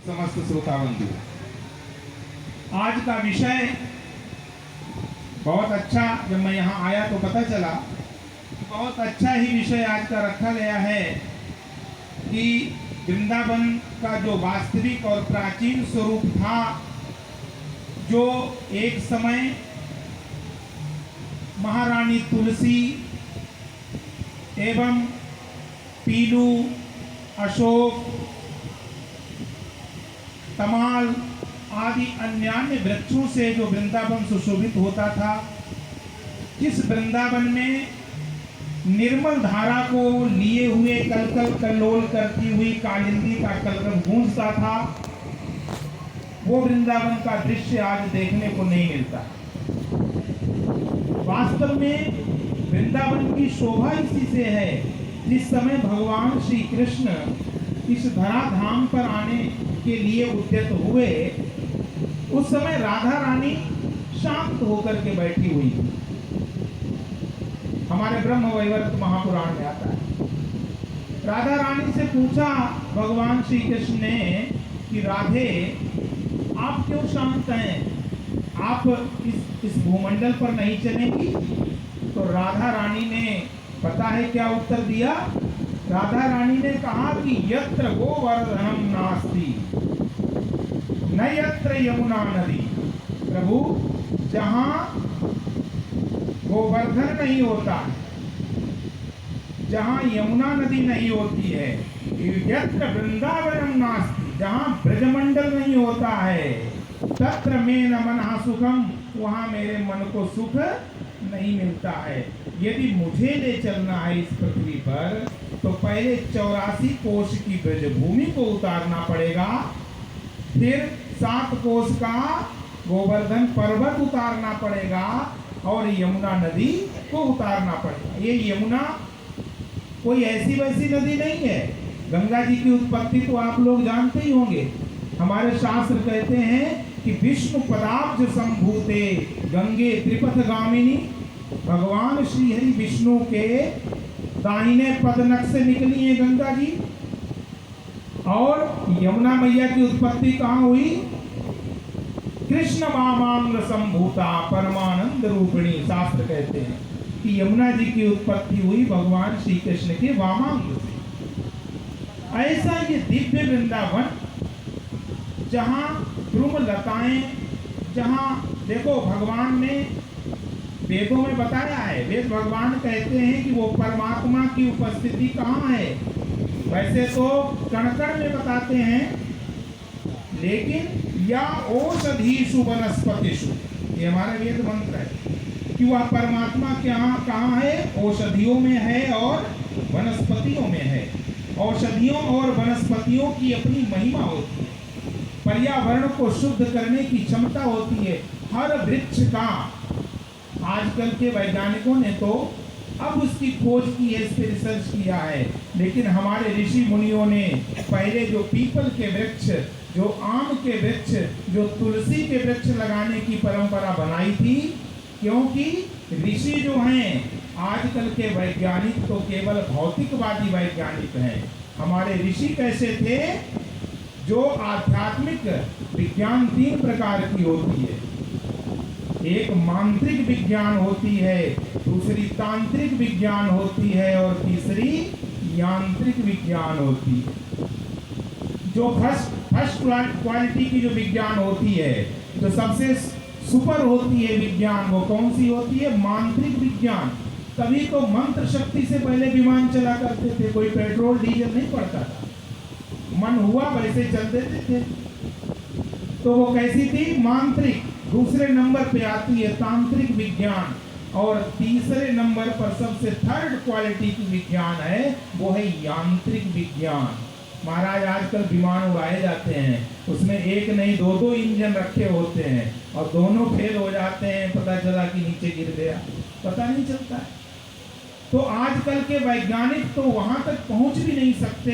समस्त श्रोताबंधु, आज का विषय बहुत अच्छा। जब मैं यहाँ आया तो पता चला बहुत अच्छा ही विषय आज का रखा गया है कि वृंदावन का जो वास्तविक और प्राचीन स्वरूप था, जो एक समय महारानी तुलसी एवं पीलू, अशोक, तमाल आदि अन्य वृक्षों से जो वृंदावन सुशोभित होता था, जिस वृंदावन में निर्मल धारा को लिए हुए कलकल कल्लोल करती हुई कालिंदी का कलरव गूंजता था, वो वृंदावन का दृश्य आज देखने को नहीं मिलता। वास्तव में वृंदावन की शोभा इसी से है, जिस समय भगवान श्री कृष्ण इस धराधाम पर आने के लिए उद्यत हुए, उस समय राधा रानी शांत होकर के बैठी हुई थी। हमारे ब्रह्म वैवर्त महापुराण में आता है। राधा रानी से पूछा भगवान श्री कृष्ण ने कि राधे, आप क्यों शांत हैं? आप इस भूमंडल पर नहीं चलेंगी? तो राधा रानी ने पता है क्या उत्तर दिया? राधा रानी ने कहा कि यत्र गोवर्धनम नास्ति न यत्र यमुना नदी। प्रभु, जहां गोवर्धन नहीं होता, जहां यमुना नदी नहीं होती है, यत्र वृंदावनम नास्ति, जहां ब्रजमंडल नहीं होता है, तत्र में न मनः सुखम, वहां मेरे मन को सुख नहीं मिलता है। यदि मुझे ले चलना है इस पृथ्वी पर, तो पहले 84 कोष की ब्रजभूमि को उतारना पड़ेगा, फिर 7 कोष का गोवर्धन पर्वत उतारना पड़ेगा और यमुना नदी को उतारना पड़ेगा। ये यमुना कोई ऐसी वैसी नदी नहीं है। गंगा जी की उत्पत्ति तो आप लोग जानते ही होंगे। हमारे शास्त्र कहते हैं कि विष्णु पदाब्ज संभूते गंगे त्रिपथ गामिनी, भगवान श्री हरि विष्णु के दाहिने पदनख से निकली है गंगा जी। और यमुना मैया की उत्पत्ति कहाँ हुई? कृष्ण वामांग संभूता परमानंद रूपिणी। शास्त्र कहते हैं कि यमुना जी की उत्पत्ति हुई भगवान श्री कृष्ण के वामांग से। ऐसा ये दिव्य वृंदावन, जहाँ ध्रुव लताएं, जहाँ देखो भगवान ने वेदों में बताया है, वेद भगवान कहते हैं कि वो परमात्मा की उपस्थिति कहाँ है। वैसे तो कण-कण में बताते हैं, लेकिन या औषधीषु वनस्पतिषु, ये हमारा वेद मंत्र है कि वह परमात्मा कहाँ है? औषधियों में है और वनस्पतियों में है। औषधियों और वनस्पतियों की अपनी महिमा होती है, पर्यावरण को शुद्ध करने की क्षमता होती है। हर वृक्ष का आजकल के वैज्ञानिकों ने तो अब उसकी खोज की है, इस पे रिसर्च किया है, लेकिन हमारे ऋषि मुनियों ने पहले जो पीपल के वृक्ष, जो आम के वृक्ष, जो तुलसी के वृक्ष लगाने की परंपरा बनाई थी। क्योंकि ऋषि जो हैं, आजकल के वैज्ञानिक तो केवल भौतिकवादी वैज्ञानिक हैं। हमारे ऋषि कैसे थे? जो आध्यात्मिक विज्ञान 3 प्रकार की होती है। एक मांत्रिक विज्ञान होती है, दूसरी तांत्रिक विज्ञान होती है और तीसरी यांत्रिक विज्ञान होती है। जो फर्स्ट क्वालिटी की जो विज्ञान होती है, जो सबसे सुपर होती है विज्ञान, वो कौन सी होती है? मांत्रिक विज्ञान। तभी तो मंत्र शक्ति से पहले विमान चला करते थे, कोई पेट्रोल डीजल नहीं पड़ता था, मन हुआ वैसे चल देते थे। तो वो कैसी थी? मांत्रिक। दूसरे नंबर पे आती है तांत्रिक विज्ञान, और तीसरे नंबर पर सबसे थर्ड क्वालिटी की विज्ञान है, वो है यांत्रिक विज्ञान। महाराज आजकल विमान उड़ाए जाते हैं, उसमें एक नहीं 2-2 इंजन रखे होते हैं और दोनों फेल हो जाते हैं, पता चला कि नीचे गिर गया, पता नहीं चलता है। तो आजकल के वैज्ञानिक तो वहां तक पहुंच भी नहीं सकते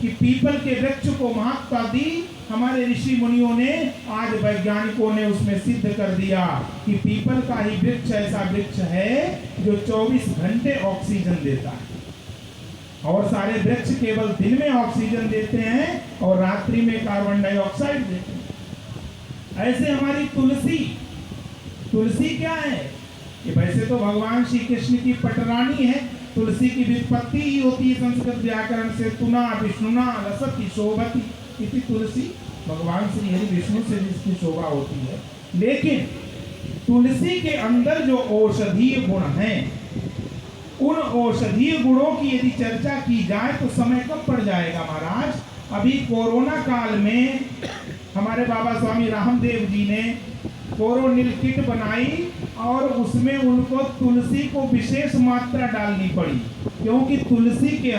कि पीपल के वृक्ष को महत्ता दी। हमारे ऋषि मुनियों ने, आज वैज्ञानिकों ने उसमें सिद्ध कर दिया कि पीपल का ही वृक्ष ऐसा वृक्ष है जो 24 घंटे ऑक्सीजन देता है। और सारे वृक्ष केवल दिन में ऑक्सीजन देते हैं और रात्रि में कार्बन डाइऑक्साइड देते हैं। ऐसे हमारी तुलसी, तुलसी क्या है? कि वैसे तो भगवान श्री कृष्ण की पटरानी है। तुलसी की व्युत्पत्ति ही होती है संस्कृत व्याकरण से तुना विष्णुना लसति शोभति इति तुलसी। भगवान श्री हरि विष्णु से जिसकी शोभा होती है। लेकिन तुलसी के अंदर जो औषधीय गुण हैं, उन औषधीय गुणों की यदि चर्चा की जाए तो समय कम पड़ जाएगा महाराज। अभी कोरोना काल में हमारे बाबा स्वामी रामदेव जी ने कोरोनिल किट बनाई और उसमें उनको तुलसी को विशेष मात्रा डालनी पड़ी, क्योंकि तुलसी के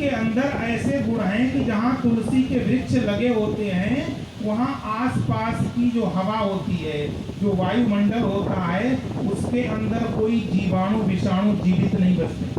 अंदर ऐसे गुण हैं कि जहाँ तुलसी के वृक्ष लगे होते हैं वहाँ आसपास की जो हवा होती है, जो वायुमंडल होता है, उसके अंदर कोई जीवाणु विषाणु जीवित नहीं बचते।